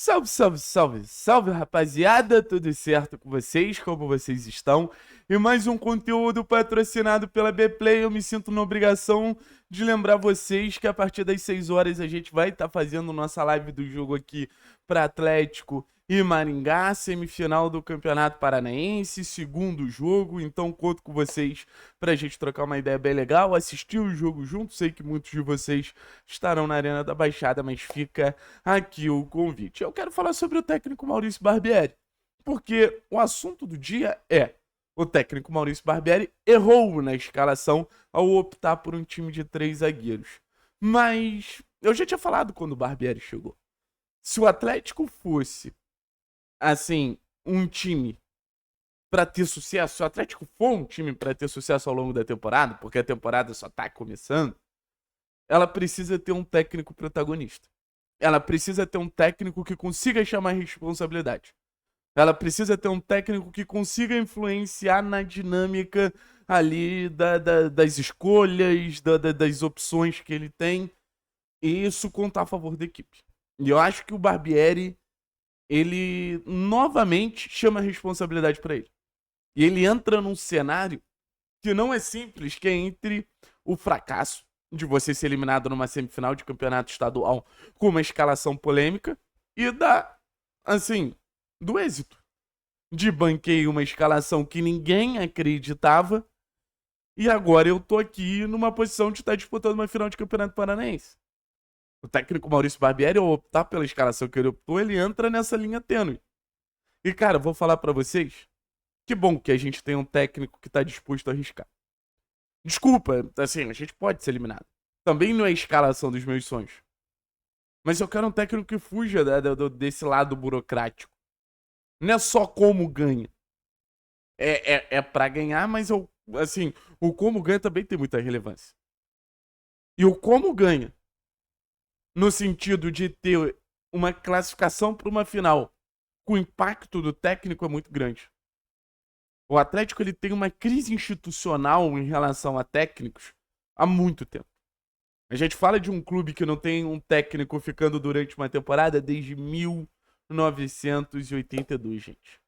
Salve, salve, salve, salve, rapaziada, tudo certo com vocês? Como vocês estão? E mais um conteúdo patrocinado pela Bplay. Eu me sinto na obrigação de lembrar vocês que a partir das 6 horas a gente vai estar fazendo nossa live do jogo aqui para Atlético e Maringá, semifinal do Campeonato Paranaense, segundo jogo. Então conto com vocês para a gente trocar uma ideia bem legal, assistir o jogo junto. Sei que muitos de vocês estarão na Arena da Baixada, mas fica aqui o convite. Eu quero falar sobre o técnico Maurício Barbieri, porque o assunto do dia é: o técnico Maurício Barbieri errou na escalação ao optar por um time de 3 zagueiros. Mas eu já tinha falado quando o Barbieri chegou. Se o Atlético fosse, assim, um time para ter sucesso, se o Atlético for um time para ter sucesso ao longo da temporada, porque a temporada só tá começando, ela precisa ter um técnico protagonista. Ela precisa ter um técnico que consiga chamar responsabilidade. Ela precisa ter um técnico que consiga influenciar na dinâmica ali das escolhas, das opções que ele tem. E isso contar a favor da equipe. E eu acho que o Barbieri, ele novamente chama a responsabilidade para ele. E ele entra num cenário que não é simples, que é entre o fracasso de você ser eliminado numa semifinal de campeonato estadual com uma escalação polêmica e do êxito. De banquei uma escalação que ninguém acreditava e agora eu tô aqui numa posição de estar disputando uma final de campeonato paranaense. O técnico Maurício Barbieri, ao optar pela escalação que ele optou, ele entra nessa linha tênue. E cara, eu vou falar pra vocês, que bom que a gente tem um técnico que tá disposto a arriscar. Desculpa, assim, a gente pode ser eliminado. Também não é a escalação dos meus sonhos. Mas eu quero um técnico que fuja desse lado burocrático. Não é só como ganha. É pra ganhar, mas o como ganha também tem muita relevância. E o como ganha, no sentido de ter uma classificação para uma final, com o impacto do técnico é muito grande. O Atlético ele tem uma crise institucional em relação a técnicos há muito tempo. A gente fala de um clube que não tem um técnico ficando durante uma temporada desde 1982, gente.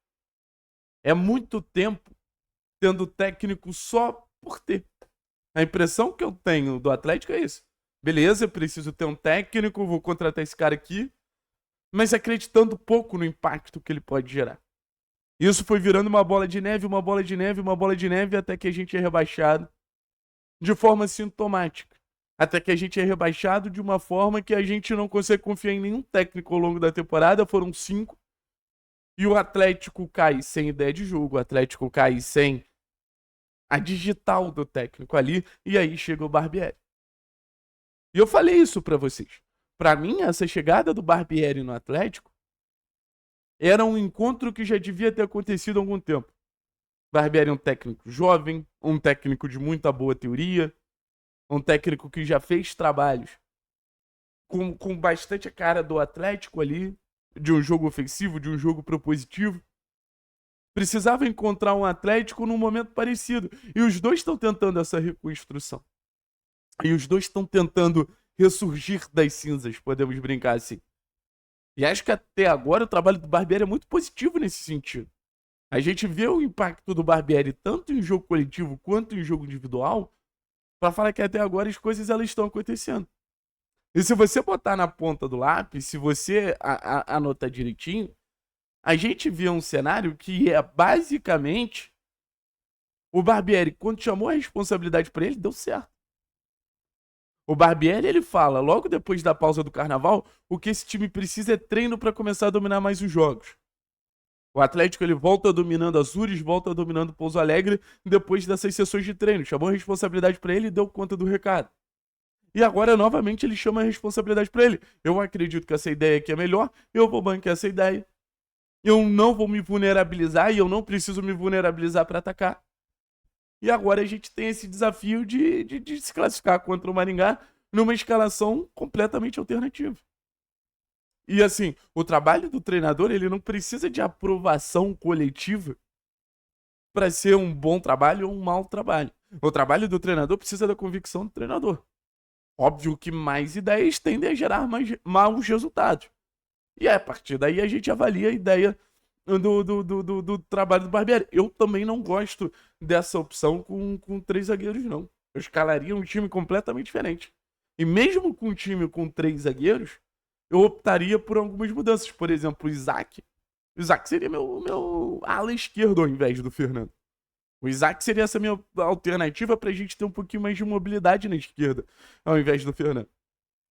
É muito tempo tendo técnico só por ter. A impressão que eu tenho do Atlético é isso. Beleza, eu preciso ter um técnico, vou contratar esse cara aqui, mas acreditando pouco no impacto que ele pode gerar. Isso foi virando uma bola de neve, uma bola de neve, uma bola de neve, até que a gente é rebaixado de forma sintomática. Até que a gente é rebaixado de uma forma que a gente não consegue confiar em nenhum técnico ao longo da temporada. Foram 5. E o Atlético cai sem ideia de jogo. O Atlético cai sem a digital do técnico ali. E aí chega o Barbieri. E eu falei isso pra vocês. Pra mim, essa chegada do Barbieri no Atlético era um encontro que já devia ter acontecido há algum tempo. Barbieri é um técnico jovem, um técnico de muita boa teoria, um técnico que já fez trabalhos com bastante a cara do Atlético ali, de um jogo ofensivo, de um jogo propositivo. Precisava encontrar um Atlético num momento parecido. E os dois estão tentando essa reconstrução. E os dois estão tentando ressurgir das cinzas, podemos brincar assim. E acho que até agora o trabalho do Barbieri é muito positivo nesse sentido. A gente vê o impacto do Barbieri tanto em jogo coletivo quanto em jogo individual, para falar que até agora as coisas elas estão acontecendo. E se você botar na ponta do lápis, se você anotar direitinho, a gente vê um cenário que é basicamente o Barbieri, quando chamou a responsabilidade para ele, deu certo. O Barbieri, ele fala, logo depois da pausa do Carnaval, o que esse time precisa é treino para começar a dominar mais os jogos. O Atlético, ele volta dominando Azures, volta dominando Pouso Alegre, depois dessas sessões de treino. Chamou a responsabilidade para ele e deu conta do recado. E agora, novamente, ele chama a responsabilidade para ele. Eu acredito que essa ideia aqui é melhor, eu vou bancar essa ideia. Eu não vou me vulnerabilizar e eu não preciso me vulnerabilizar para atacar. E agora a gente tem esse desafio de se classificar contra o Maringá numa escalação completamente alternativa. E assim, o trabalho do treinador, ele não precisa de aprovação coletiva para ser um bom trabalho ou um mau trabalho. O trabalho do treinador precisa da convicção do treinador. Óbvio que mais ideias tendem a gerar maus resultados. E a partir daí a gente avalia a ideia do trabalho do Barbieri. Eu também não gosto dessa opção com 3 zagueiros, não. Eu escalaria um time completamente diferente. E mesmo com um time com 3 zagueiros, eu optaria por algumas mudanças. Por exemplo, o Isaac. O Isaac seria meu ala esquerdo ao invés do Fernando. O Isaac seria essa minha alternativa pra gente ter um pouquinho mais de mobilidade na esquerda, ao invés do Fernando.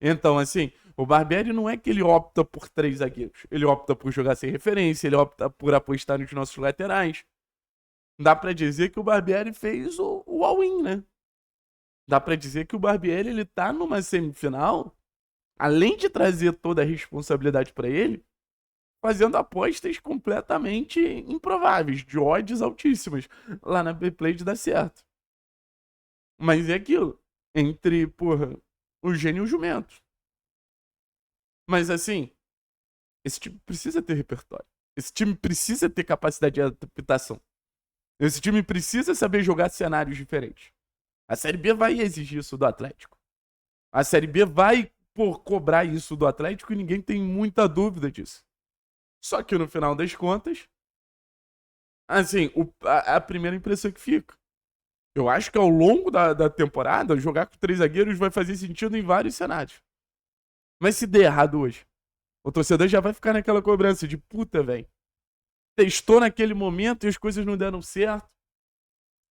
Então, assim, o Barbieri não é que ele opta por 3 zagueiros. Ele opta por jogar sem referência, ele opta por apostar nos nossos laterais. Dá pra dizer que o Barbieri fez o all-in, né? Dá pra dizer que o Barbieri, ele tá numa semifinal, além de trazer toda a responsabilidade pra ele, fazendo apostas completamente improváveis, de odds altíssimas, lá na Bplay de dar certo. Mas é aquilo, entre, porra, o gênio e o jumento. Mas assim, esse time precisa ter repertório. Esse time precisa ter capacidade de adaptação. Esse time precisa saber jogar cenários diferentes. A Série B vai exigir isso do Atlético. A Série B vai cobrar isso do Atlético e ninguém tem muita dúvida disso. Só que no final das contas, assim, a primeira impressão que fica. Eu acho que ao longo da temporada, jogar com 3 zagueiros vai fazer sentido em vários cenários. Mas se der errado hoje, o torcedor já vai ficar naquela cobrança de puta, velho. Testou naquele momento e as coisas não deram certo.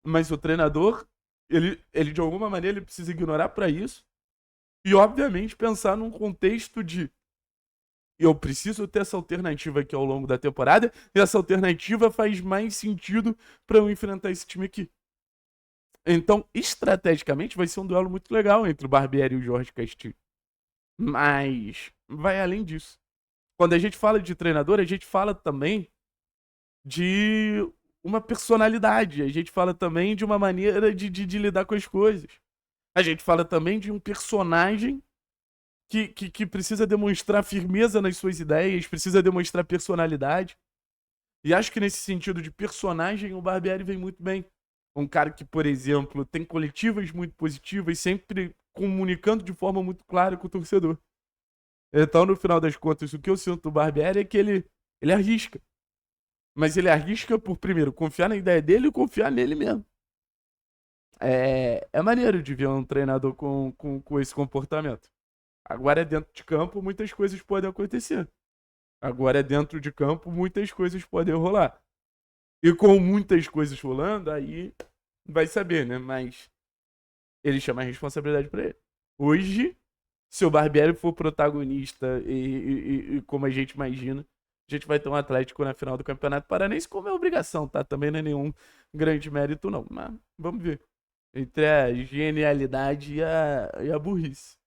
Mas o treinador, ele de alguma maneira ele precisa ignorar pra isso. E obviamente pensar num contexto de eu preciso ter essa alternativa aqui ao longo da temporada, e essa alternativa faz mais sentido pra eu enfrentar esse time aqui. Então, estrategicamente, vai ser um duelo muito legal entre o Barbieri e o Jorge Castilho. Mas vai além disso. Quando a gente fala de treinador, a gente fala também de uma personalidade. A gente fala também de uma maneira de lidar com as coisas. A gente fala também de um personagem que precisa demonstrar firmeza nas suas ideias, precisa demonstrar personalidade. E acho que nesse sentido de personagem, o Barbieri vem muito bem. Um cara que, por exemplo, tem coletivas muito positivas, sempre comunicando de forma muito clara com o torcedor. Então, no final das contas, o que eu sinto do Barbieri é que ele arrisca. Mas ele arrisca por, primeiro, confiar na ideia dele e confiar nele mesmo. É maneiro de ver um treinador com esse comportamento. Agora, dentro de campo, muitas coisas podem acontecer. Agora, dentro de campo, muitas coisas podem rolar. E com muitas coisas rolando, aí vai saber, né? Mas ele chama a responsabilidade pra ele. Hoje, se o Barbieri for protagonista e como a gente imagina, a gente vai ter um Atlético na final do Campeonato Paranense, como é obrigação, tá? Também não é nenhum grande mérito, não. Mas vamos ver. Entre a genialidade e a burrice.